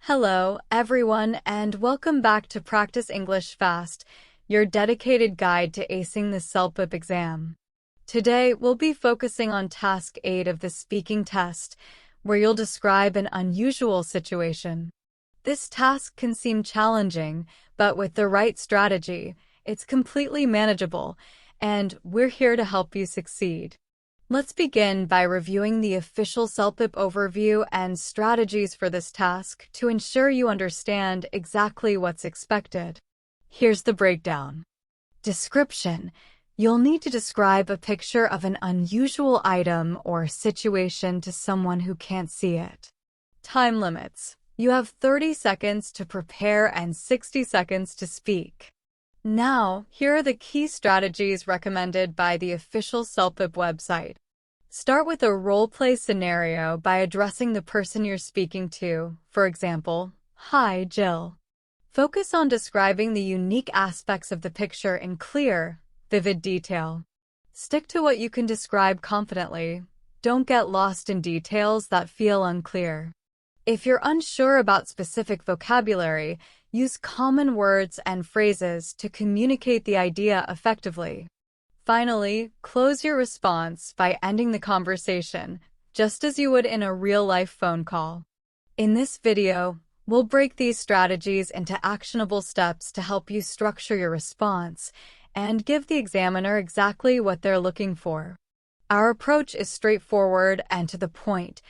Hello, everyone, and welcome back to Practice English Fast, your dedicated guide to acing the CELPIP exam. Today, we'll be focusing on Task 8 of the speaking test, where you'll describe an unusual situation. This task can seem challenging, but with the right strategy, it's completely manageable, and we're here to help you succeed. Let's begin by reviewing the official CELPIP overview and strategies for this task to ensure you understand exactly what's expected. Here's the breakdown. Description. You'll need to describe a picture of an unusual item or situation to someone who can't see it. Time limits. You have 30 seconds to prepare and 60 seconds to speak. Now, here are the key strategies recommended by the official CELPIP website. Start with a role-play scenario by addressing the person you're speaking to, for example, "Hi, Jill." Focus on describing the unique aspects of the picture in clear, vivid detail. Stick to what you can describe confidently. Don't get lost in details that feel unclear. If you're unsure about specific vocabulary, use common words and phrases to communicate the idea effectively. Finally, close your response by ending the conversation, just as you would in a real-life phone call. In this video, we'll break these strategies into actionable steps to help you structure your response and give the examiner exactly what they're looking for. Our approach is straightforward and to the point.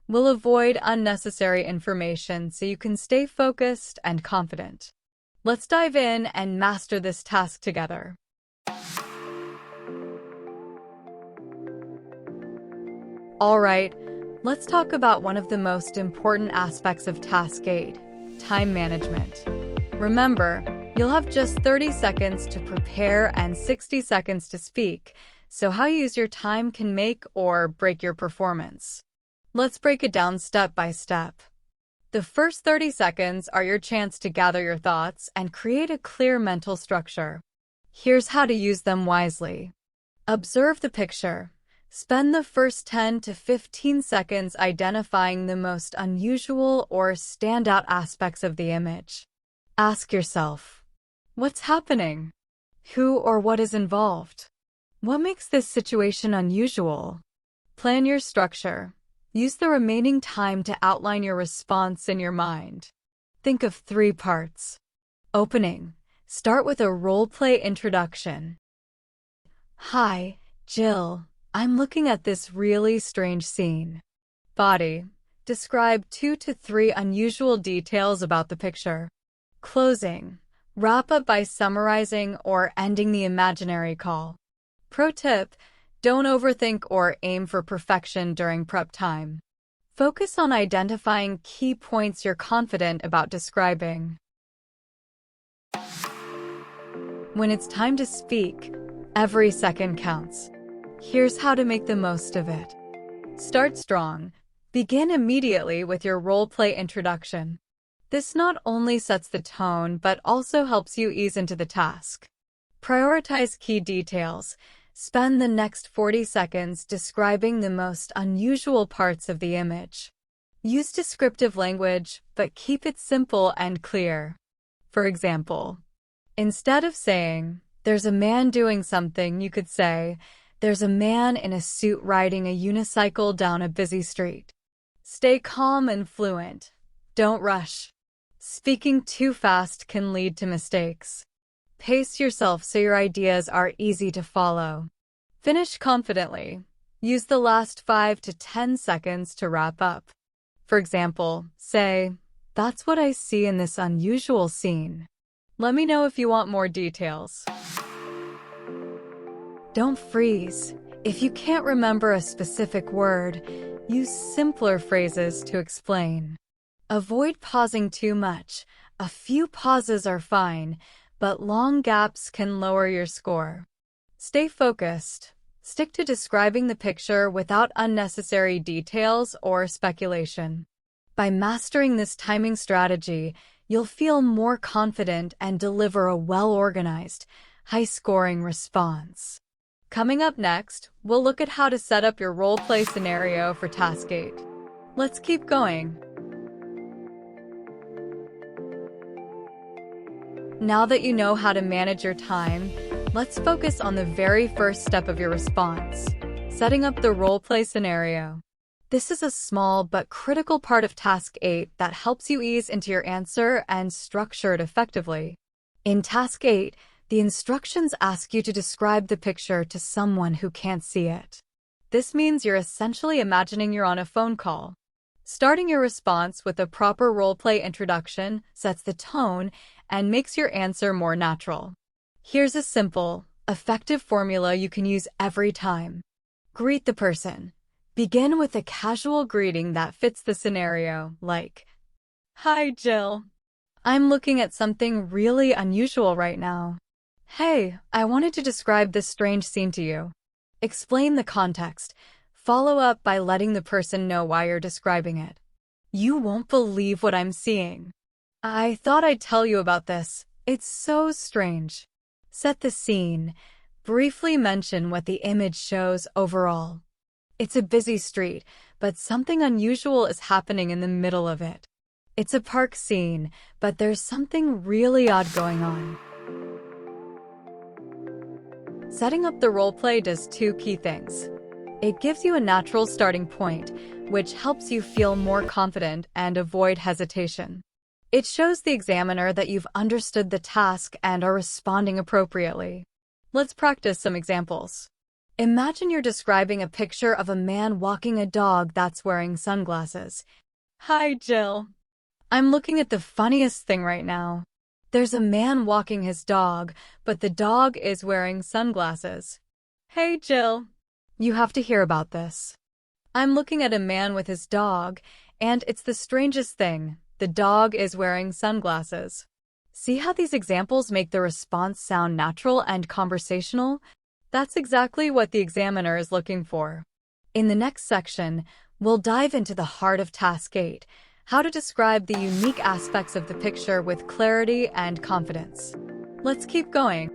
We'll avoid unnecessary information so you can stay focused and confident. Let's dive in and master this task together. All right, let's talk about one of the most important aspects of Task 8, time management. Remember, you'll have just 30 seconds to prepare and 60 seconds to speak, so how you use your time can make or break your performance. Let's break it down step by step. The first 30 seconds are your chance to gather your thoughts and create a clear mental structure. Here's how to use them wisely. Observe the picture. Spend the first 10 to 15 seconds identifying the most unusual or standout aspects of the image. Ask yourself, what's happening? Who or what is involved? What makes this situation unusual? Plan your structure. Use the remaining time to outline your response in your mind. Think of 3 parts. Opening. Start with a role-play introduction. "Hi, Jill. I'm looking at this really strange scene." Body. Describe 2 to 3 unusual details about the picture. Closing. Wrap up by summarizing or ending the imaginary call. Pro tip: don't overthink or aim for perfection during prep time. Focus on identifying key points you're confident about describing. When it's time to speak, every second counts. Here's how to make the most of it. Start strong. Begin immediately with your role-play introduction. This not only sets the tone, but also helps you ease into the task. Prioritize key details. Spend the next 40 seconds describing the most unusual parts of the image. Use descriptive language, but keep it simple and clear. For example, instead of saying, "There's a man doing something," you could say, "There's a man in a suit riding a unicycle down a busy street." Stay calm and fluent. Don't rush. Speaking too fast can lead to mistakes. Pace yourself so your ideas are easy to follow. Finish confidently. Use the last 5 to 10 seconds to wrap up. For example, say, "That's what I see in this unusual scene. Let me know if you want more details." Don't freeze. If you can't remember a specific word, use simpler phrases to explain. Avoid pausing too much. A few pauses are fine, but long gaps can lower your score. Stay focused. Stick to describing the picture without unnecessary details or speculation. By mastering this timing strategy, you'll feel more confident and deliver a well-organized, high-scoring response. Coming up next, we'll look at how to set up your role-play scenario for Task 8. Let's keep going. Now that you know how to manage your time, let's focus on the very first step of your response, setting up the role-play scenario. This is a small but critical part of Task 8 that helps you ease into your answer and structure it effectively. In Task 8, the instructions ask you to describe the picture to someone who can't see it. This means you're essentially imagining you're on a phone call. Starting your response with a proper role-play introduction sets the tone and makes your answer more natural. Here's a simple, effective formula you can use every time. Greet the person. Begin with a casual greeting that fits the scenario, like, "Hi, Jill. I'm looking at something really unusual right now. Hey, I wanted to describe this strange scene to you." Explain the context. Follow up by letting the person know why you're describing it. "You won't believe what I'm seeing. I thought I'd tell you about this. It's so strange." Set the scene. Briefly mention what the image shows overall. It's a busy street, but something unusual is happening in the middle of it. It's a park scene, but there's something really odd going on. Setting up the role-play does two key things. It gives you a natural starting point, which helps you feel more confident and avoid hesitation. It shows the examiner that you've understood the task and are responding appropriately. Let's practice some examples. Imagine you're describing a picture of a man walking a dog that's wearing sunglasses. "Hi, Jill. I'm looking at the funniest thing right now. There's a man walking his dog, but the dog is wearing sunglasses." "Hey, Jill. You have to hear about this. I'm looking at a man with his dog, and it's the strangest thing. The dog is wearing sunglasses." See how these examples make the response sound natural and conversational? That's exactly what the examiner is looking for. In the next section, we'll dive into the heart of Task 8, how to describe the unique aspects of the picture with clarity and confidence. Let's keep going.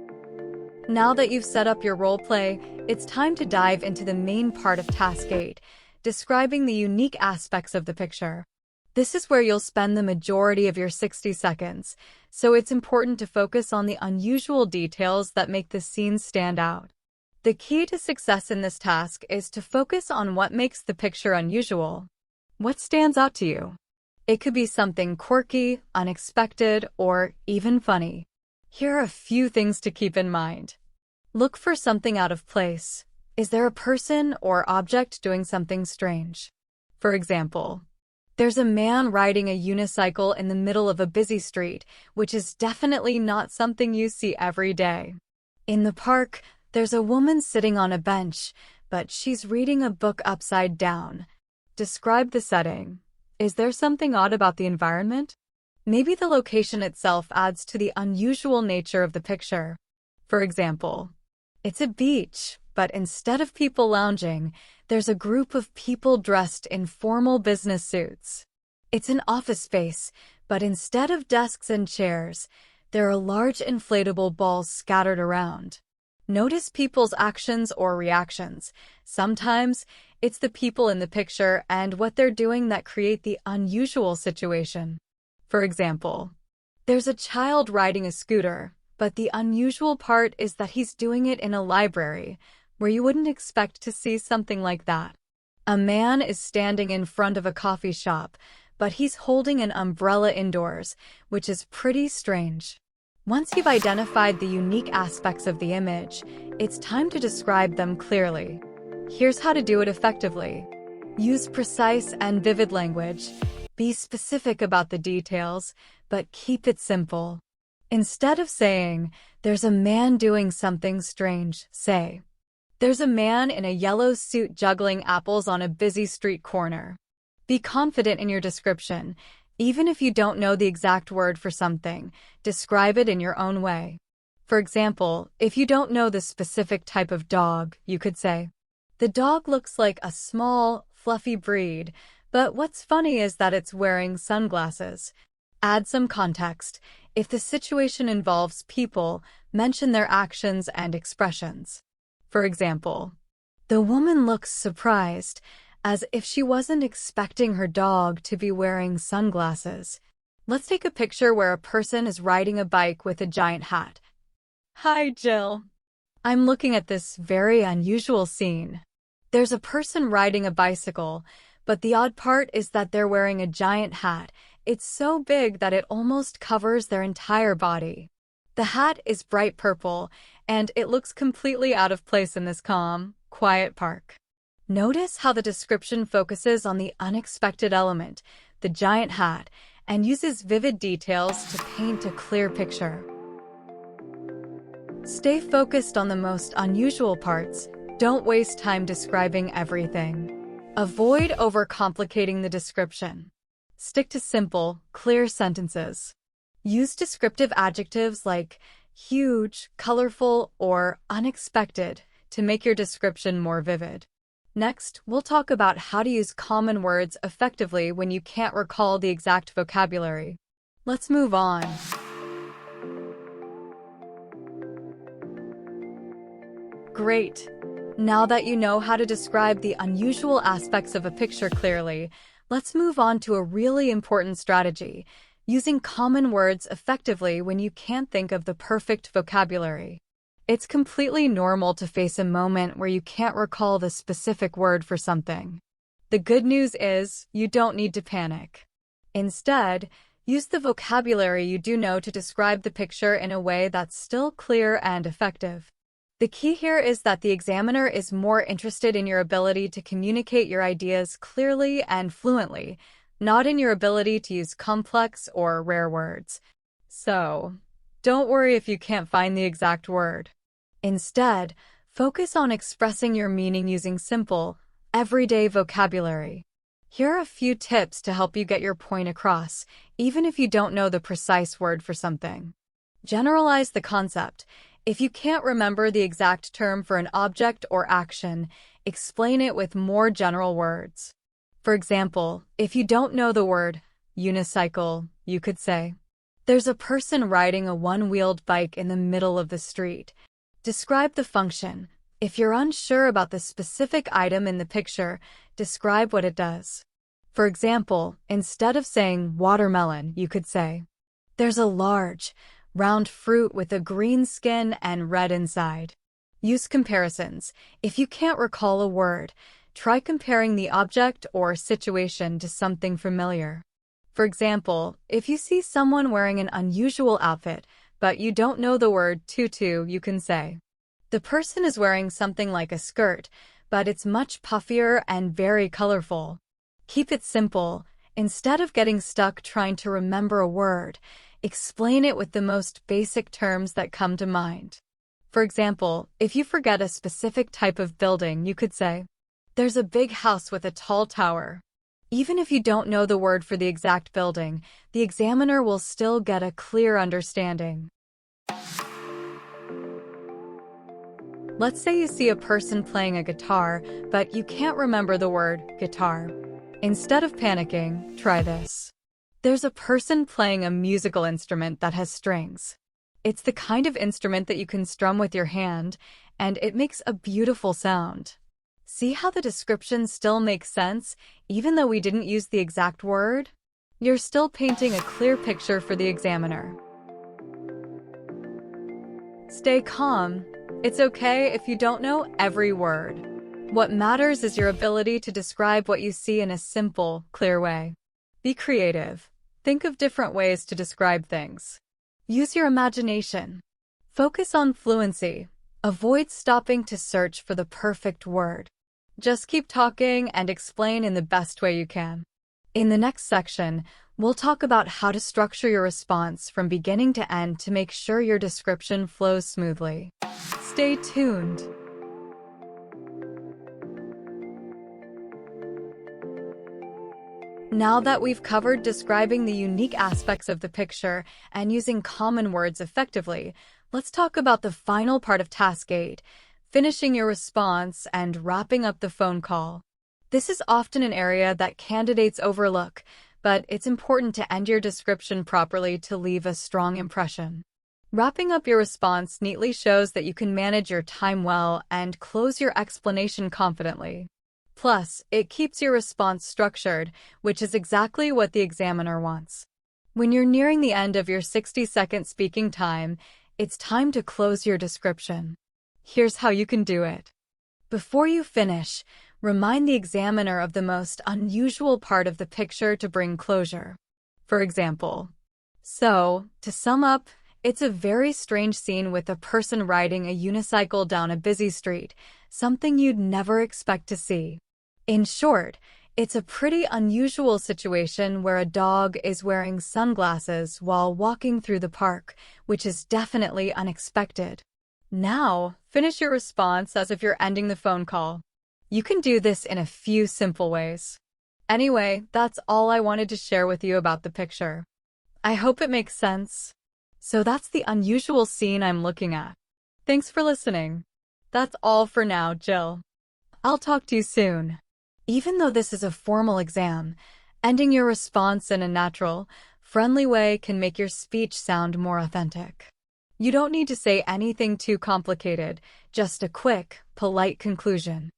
Now that you've set up your role play, it's time to dive into the main part of Task 8, describing the unique aspects of the picture. This is where you'll spend the majority of your 60 seconds, so it's important to focus on the unusual details that make the scene stand out. The key to success in this task is to focus on what makes the picture unusual. What stands out to you? It could be something quirky, unexpected, or even funny. Here are a few things to keep in mind. Look for something out of place. Is there a person or object doing something strange? For example, there's a man riding a unicycle in the middle of a busy street, which is definitely not something you see every day. In the park, there's a woman sitting on a bench, but she's reading a book upside down. Describe the setting. Is there something odd about the environment? Maybe the location itself adds to the unusual nature of the picture. For example, it's a beach, but instead of people lounging, there's a group of people dressed in formal business suits. It's an office space, but instead of desks and chairs, there are large inflatable balls scattered around. Notice people's actions or reactions. Sometimes it's the people in the picture and what they're doing that create the unusual situation. For example, there's a child riding a scooter, but the unusual part is that he's doing it in a library, where you wouldn't expect to see something like that. A man is standing in front of a coffee shop, but he's holding an umbrella indoors, which is pretty strange. Once you've identified the unique aspects of the image, it's time to describe them clearly. Here's how to do it effectively. Use precise and vivid language. Be specific about the details, but keep it simple. Instead of saying, "There's a man doing something strange," say, "There's a man in a yellow suit juggling apples on a busy street corner." Be confident in your description. Even if you don't know the exact word for something, describe it in your own way. For example, if you don't know the specific type of dog, you could say, "The dog looks like a small, fluffy breed, but what's funny is that it's wearing sunglasses." Add some context. If the situation involves people, mention their actions and expressions. For example, the woman looks surprised, as if she wasn't expecting her dog to be wearing sunglasses. Let's take a picture where a person is riding a bike with a giant hat. Hi, Jill. I'm looking at this very unusual scene. There's a person riding a bicycle, but the odd part is that they're wearing a giant hat. It's so big that it almost covers their entire body. The hat is bright purple, and it looks completely out of place in this calm, quiet park. Notice how the description focuses on the unexpected element, the giant hat, and uses vivid details to paint a clear picture. Stay focused on the most unusual parts. Don't waste time describing everything. Avoid overcomplicating the description. Stick to simple, clear sentences. Use descriptive adjectives like huge, colorful, or unexpected to make your description more vivid. Next, we'll talk about how to use common words effectively when you can't recall the exact vocabulary. Let's move on. Great! Now that you know how to describe the unusual aspects of a picture clearly, let's move on to a really important strategy, using common words effectively when you can't think of the perfect vocabulary. It's completely normal to face a moment where you can't recall the specific word for something. The good news is, you don't need to panic. Instead, use the vocabulary you do know to describe the picture in a way that's still clear and effective. The key here is that the examiner is more interested in your ability to communicate your ideas clearly and fluently, not in your ability to use complex or rare words. So, don't worry if you can't find the exact word. Instead, focus on expressing your meaning using simple, everyday vocabulary. Here are a few tips to help you get your point across, even if you don't know the precise word for something. Generalize the concept. If you can't remember the exact term for an object or action, explain it with more general words. For example, if you don't know the word unicycle, you could say, "There's a person riding a one-wheeled bike in the middle of the street." Describe the function. If you're unsure about the specific item in the picture, describe what it does. For example, instead of saying watermelon, you could say, "There's a large, round fruit with a green skin and red inside." Use comparisons. If you can't recall a word, try comparing the object or situation to something familiar. For example, if you see someone wearing an unusual outfit, but you don't know the word tutu, you can say, "The person is wearing something like a skirt, but it's much puffier and very colorful." Keep it simple. Instead of getting stuck trying to remember a word, explain it with the most basic terms that come to mind. For example, if you forget a specific type of building, you could say, "There's a big house with a tall tower." Even if you don't know the word for the exact building, the examiner will still get a clear understanding. Let's say you see a person playing a guitar, but you can't remember the word guitar. Instead of panicking, try this. There's a person playing a musical instrument that has strings. It's the kind of instrument that you can strum with your hand, and it makes a beautiful sound. See how the description still makes sense, even though we didn't use the exact word? You're still painting a clear picture for the examiner. Stay calm. It's okay if you don't know every word. What matters is your ability to describe what you see in a simple, clear way. Be creative. Think of different ways to describe things. Use your imagination. Focus on fluency. Avoid stopping to search for the perfect word. Just keep talking and explain in the best way you can. In the next section, we'll talk about how to structure your response from beginning to end to make sure your description flows smoothly. Stay tuned. Now that we've covered describing the unique aspects of the picture and using common words effectively, let's talk about the final part of Task 8, finishing your response and wrapping up the phone call. This is often an area that candidates overlook, but it's important to end your description properly to leave a strong impression. Wrapping up your response neatly shows that you can manage your time well and close your explanation confidently. Plus, it keeps your response structured, which is exactly what the examiner wants. When you're nearing the end of your 60-second speaking time, it's time to close your description. Here's how you can do it. Before you finish, remind the examiner of the most unusual part of the picture to bring closure. For example, so, to sum up, it's a very strange scene with a person riding a unicycle down a busy street, something you'd never expect to see. In short, it's a pretty unusual situation where a dog is wearing sunglasses while walking through the park, which is definitely unexpected. Now, finish your response as if you're ending the phone call. You can do this in a few simple ways. Anyway, that's all I wanted to share with you about the picture. I hope it makes sense. So that's the unusual scene I'm looking at. Thanks for listening. That's all for now, Jill. I'll talk to you soon. Even though this is a formal exam, ending your response in a natural, friendly way can make your speech sound more authentic. You don't need to say anything too complicated, just a quick, polite conclusion.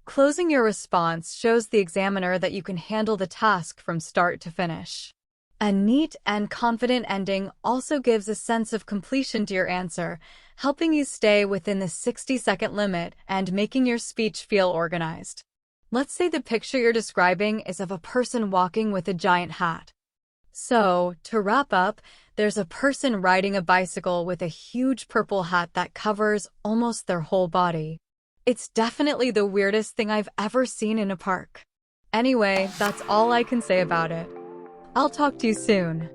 Closing your response shows the examiner that you can handle the task from start to finish. A neat and confident ending also gives a sense of completion to your answer, helping you stay within the 60-second limit and making your speech feel organized. Let's say the picture you're describing is of a person walking with a giant hat. So, to wrap up, there's a person riding a bicycle with a huge purple hat that covers almost their whole body. It's definitely the weirdest thing I've ever seen in a park. Anyway, that's all I can say about it. I'll talk to you soon.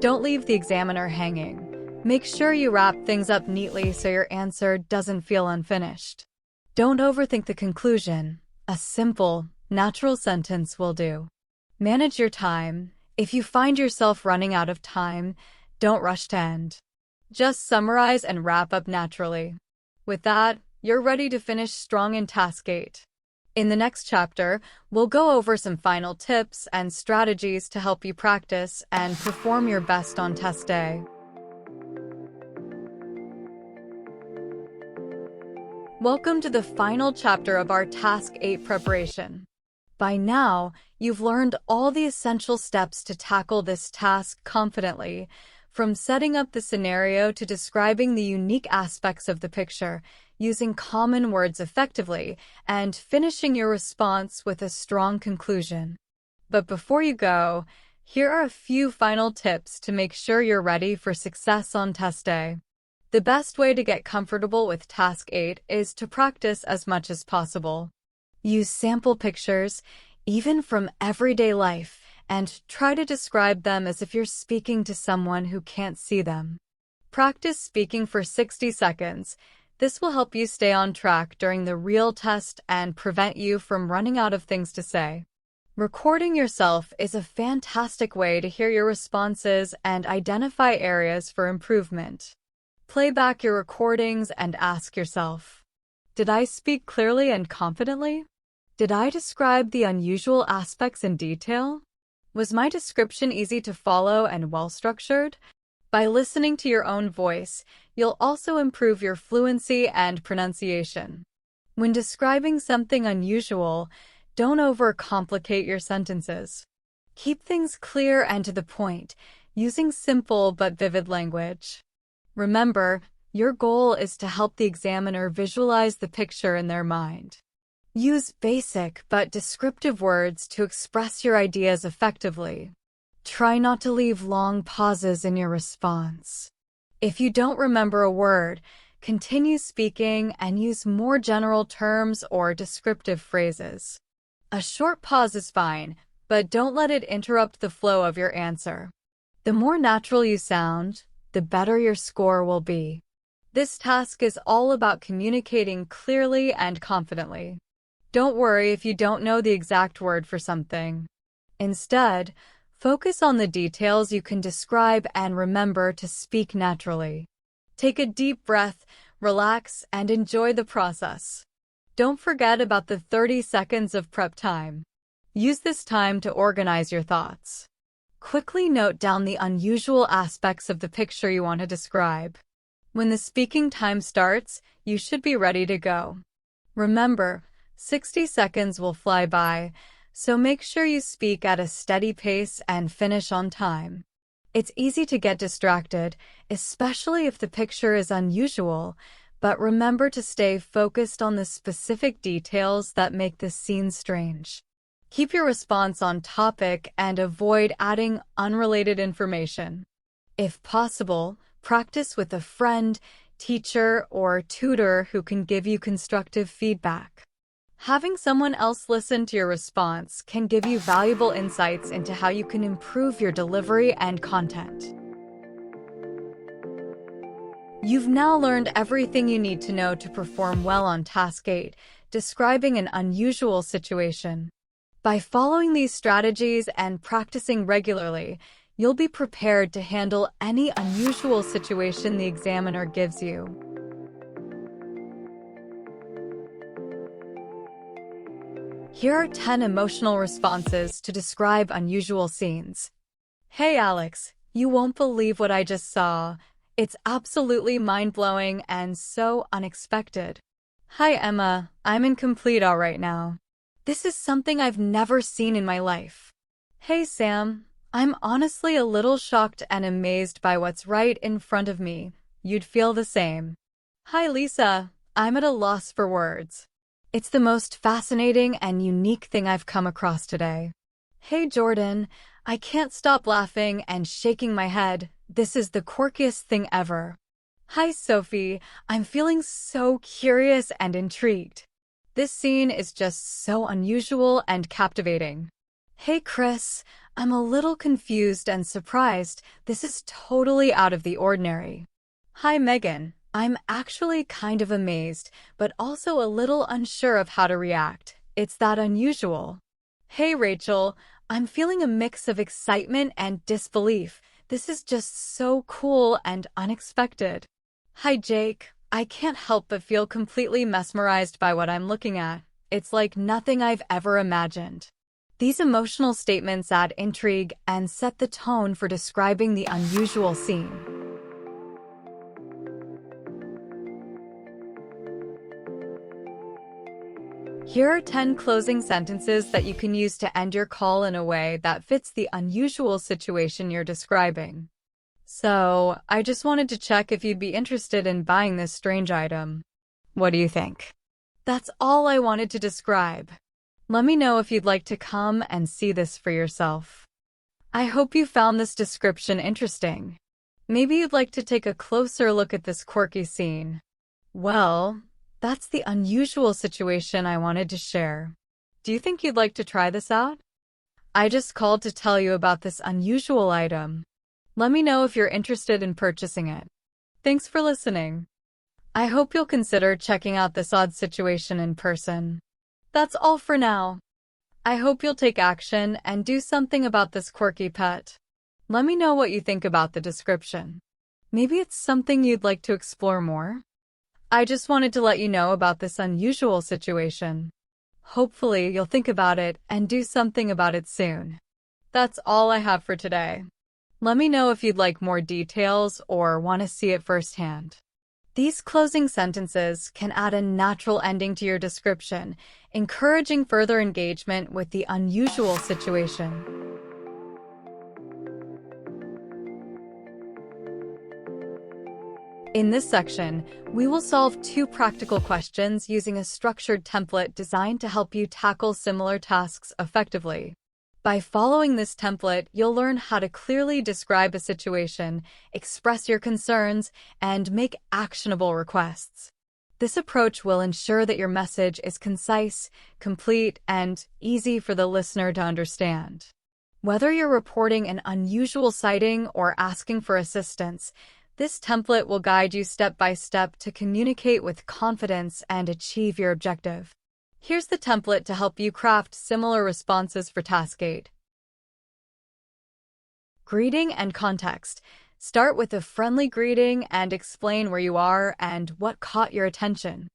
Don't leave the examiner hanging. Make sure you wrap things up neatly so your answer doesn't feel unfinished. Don't overthink the conclusion. A simple, natural sentence will do. Manage your time. If you find yourself running out of time, don't rush to end. Just summarize and wrap up naturally. With that, you're ready to finish strong in Task 8. In the next chapter, we'll go over some final tips and strategies to help you practice and perform your best on test day. Welcome to the final chapter of our Task 8 preparation. By now, you've learned all the essential steps to tackle this task confidently, from setting up the scenario to describing the unique aspects of the picture, using common words effectively, and finishing your response with a strong conclusion. But before you go, here are a few final tips to make sure you're ready for success on test day. The best way to get comfortable with Task 8 is to practice as much as possible. Use sample pictures, even from everyday life, and try to describe them as if you're speaking to someone who can't see them. Practice speaking for 60 seconds. This will help you stay on track during the real test and prevent you from running out of things to say. Recording yourself is a fantastic way to hear your responses and identify areas for improvement. Play back your recordings and ask yourself, did I speak clearly and confidently? Did I describe the unusual aspects in detail? Was my description easy to follow and well-structured? By listening to your own voice, you'll also improve your fluency and pronunciation. When describing something unusual, don't overcomplicate your sentences. Keep things clear and to the point, using simple but vivid language. Remember, your goal is to help the examiner visualize the picture in their mind. Use basic but descriptive words to express your ideas effectively. Try not to leave long pauses in your response. If you don't remember a word, continue speaking and use more general terms or descriptive phrases. A short pause is fine, but don't let it interrupt the flow of your answer. The more natural you sound, the better your score will be. This task is all about communicating clearly and confidently. Don't worry if you don't know the exact word for something. Instead, focus on the details you can describe and remember to speak naturally. Take a deep breath, relax, and enjoy the process. Don't forget about the 30 seconds of prep time. Use this time to organize your thoughts. Quickly note down the unusual aspects of the picture you want to describe. When the speaking time starts, you should be ready to go. Remember, 60 seconds will fly by, so make sure you speak at a steady pace and finish on time. It's easy to get distracted, especially if the picture is unusual, but remember to stay focused on the specific details that make the scene strange. Keep your response on topic and avoid adding unrelated information. If possible, practice with a friend, teacher, or tutor who can give you constructive feedback. Having someone else listen to your response can give you valuable insights into how you can improve your delivery and content. You've now learned everything you need to know to perform well on Task 8, describing an unusual situation. By following these strategies and practicing regularly, you'll be prepared to handle any unusual situation the examiner gives you. Here are 10 emotional responses to describe unusual scenes. Hey Alex, you won't believe what I just saw. It's absolutely mind-blowing and so unexpected. Hi Emma, I'm in complete awe right now. This is something I've never seen in my life. Hey Sam, I'm honestly a little shocked and amazed by what's right in front of me. You'd feel the same. Hi Lisa, I'm at a loss for words. It's the most fascinating and unique thing I've come across today. Hey Jordan, I can't stop laughing and shaking my head. This is the quirkiest thing ever. Hi Sophie, I'm feeling so curious and intrigued. This scene is just so unusual and captivating. Hey Chris, I'm a little confused and surprised. This is totally out of the ordinary. Hi Megan, I'm actually kind of amazed, but also a little unsure of how to react. It's that unusual. Hey Rachel, I'm feeling a mix of excitement and disbelief. This is just so cool and unexpected. Hi Jake, I can't help but feel completely mesmerized by what I'm looking at. It's like nothing I've ever imagined. These emotional statements add intrigue and set the tone for describing the unusual scene. Here are 10 closing sentences that you can use to end your call in a way that fits the unusual situation you're describing. So, I just wanted to check if you'd be interested in buying this strange item. What do you think? That's all I wanted to describe. Let me know if you'd like to come and see this for yourself. I hope you found this description interesting. Maybe you'd like to take a closer look at this quirky scene. Well, that's the unusual situation I wanted to share. Do you think you'd like to try this out? I just called to tell you about this unusual item. Let me know if you're interested in purchasing it. Thanks for listening. I hope you'll consider checking out this odd situation in person. That's all for now. I hope you'll take action and do something about this quirky pet. Let me know what you think about the description. Maybe it's something you'd like to explore more. I just wanted to let you know about this unusual situation. Hopefully, you'll think about it and do something about it soon. That's all I have for today. Let me know if you'd like more details or want to see it firsthand. These closing sentences can add a natural ending to your description, encouraging further engagement with the unusual situation. In this section, we will solve 2 practical questions using a structured template designed to help you tackle similar tasks effectively. By following this template, you'll learn how to clearly describe a situation, express your concerns, and make actionable requests. This approach will ensure that your message is concise, complete, and easy for the listener to understand. Whether you're reporting an unusual sighting or asking for assistance, this template will guide you step by step to communicate with confidence and achieve your objective. Here's the template to help you craft similar responses for Task 8. Greeting and context. Start with a friendly greeting and explain where you are and what caught your attention.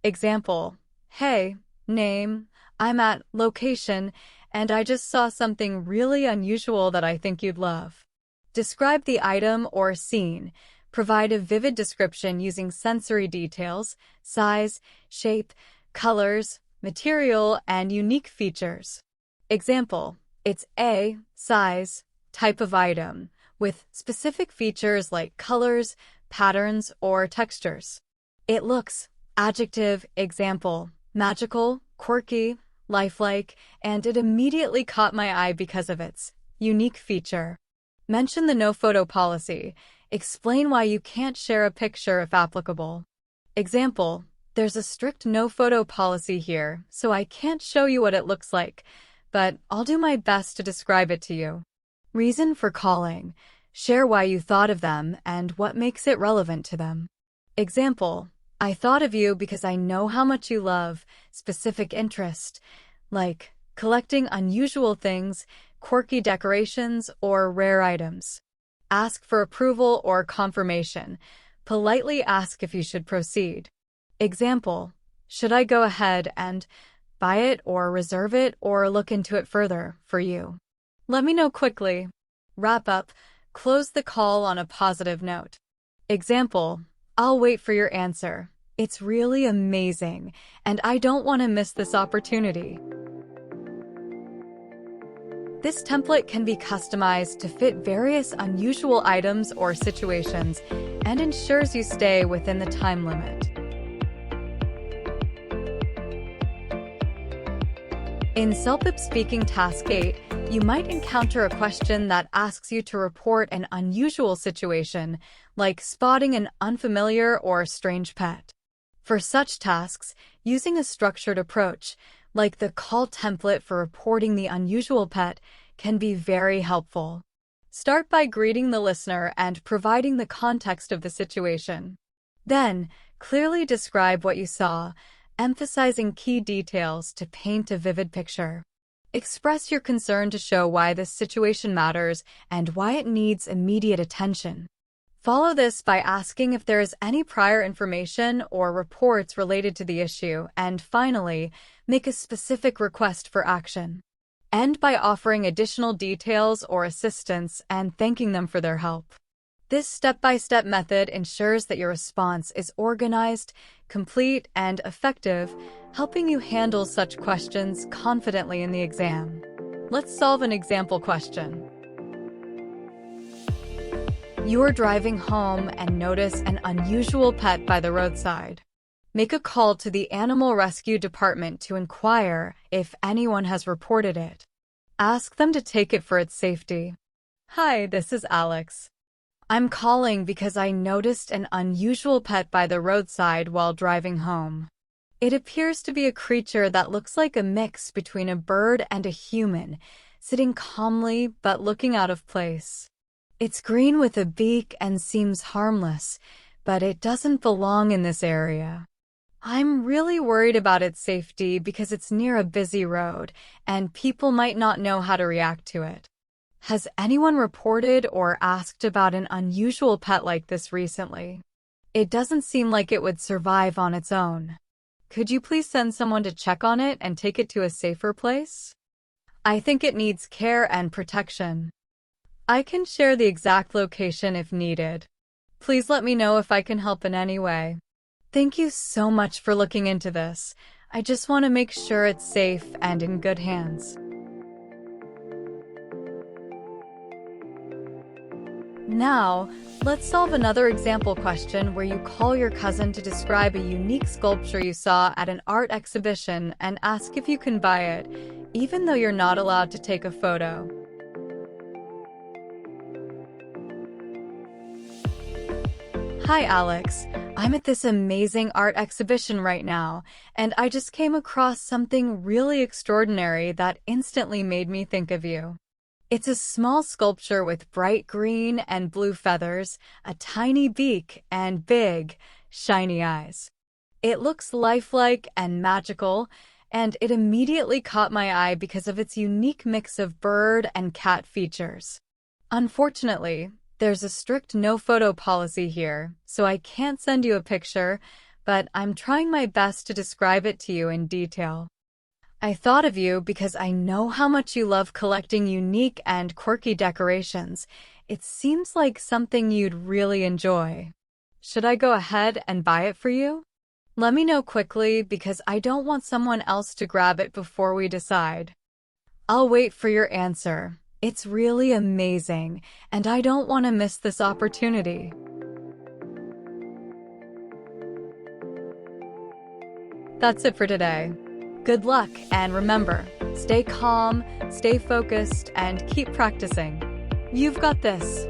Example: Hey, name, I'm at location, and I just saw something really unusual that I think you'd love. Describe the item or scene. Provide a vivid description using sensory details, size, shape, colors, material, and unique features. Example, it's a size, type of item, with specific features like colors, patterns, or textures. It looks, adjective, example, magical, quirky, lifelike, and it immediately caught my eye because of its unique feature. Mention the no photo policy. Explain why you can't share a picture if applicable. Example, there's a strict no photo policy here, so I can't show you what it looks like, but I'll do my best to describe it to you. Reason for calling. Share why you thought of them and what makes it relevant to them. Example, I thought of you because I know how much you love specific interest, like collecting unusual things, quirky decorations, or rare items. Ask for approval or confirmation. Politely ask if you should proceed. Example, should I go ahead and buy it or reserve it or look into it further for you? Let me know quickly. Wrap up. Close the call on a positive note. Example, I'll wait for your answer. It's really amazing, and I don't want to miss this opportunity. This template can be customized to fit various unusual items or situations and ensures you stay within the time limit. In CELPIP Speaking Task 8, you might encounter a question that asks you to report an unusual situation, like spotting an unfamiliar or strange pet. For such tasks, using a structured approach, like the call template for reporting the unusual pet, can be very helpful. Start by greeting the listener and providing the context of the situation. Then, clearly describe what you saw, emphasizing key details to paint a vivid picture. Express your concern to show why this situation matters and why it needs immediate attention. Follow this by asking if there is any prior information or reports related to the issue, and finally, make a specific request for action. End by offering additional details or assistance and thanking them for their help. This step-by-step method ensures that your response is organized, complete, and effective, helping you handle such questions confidently in the exam. Let's solve an example question. You are driving home and notice an unusual pet by the roadside. Make a call to the Animal Rescue Department to inquire if anyone has reported it. Ask them to take it for its safety. Hi, this is Alex. I'm calling because I noticed an unusual pet by the roadside while driving home. It appears to be a creature that looks like a mix between a bird and a human, sitting calmly but looking out of place. It's green with a beak and seems harmless, but it doesn't belong in this area. I'm really worried about its safety because it's near a busy road, and people might not know how to react to it. Has anyone reported or asked about an unusual pet like this recently? It doesn't seem like it would survive on its own. Could you please send someone to check on it and take it to a safer place? I think it needs care and protection. I can share the exact location if needed. Please let me know if I can help in any way. Thank you so much for looking into this. I just want to make sure it's safe and in good hands. Now, let's solve another example question where you call your cousin to describe a unique sculpture you saw at an art exhibition and ask if you can buy it, even though you're not allowed to take a photo. Hi, Alex. I'm at this amazing art exhibition right now, and I just came across something really extraordinary that instantly made me think of you. It's a small sculpture with bright green and blue feathers, a tiny beak, and big, shiny eyes. It looks lifelike and magical, and it immediately caught my eye because of its unique mix of bird and cat features. Unfortunately, there's a strict no photo policy here, so I can't send you a picture, but I'm trying my best to describe it to you in detail. I thought of you because I know how much you love collecting unique and quirky decorations. It seems like something you'd really enjoy. Should I go ahead and buy it for you? Let me know quickly because I don't want someone else to grab it before we decide. I'll wait for your answer. It's really amazing, and I don't want to miss this opportunity. That's it for today. Good luck, and remember, stay calm, stay focused, and keep practicing. You've got this.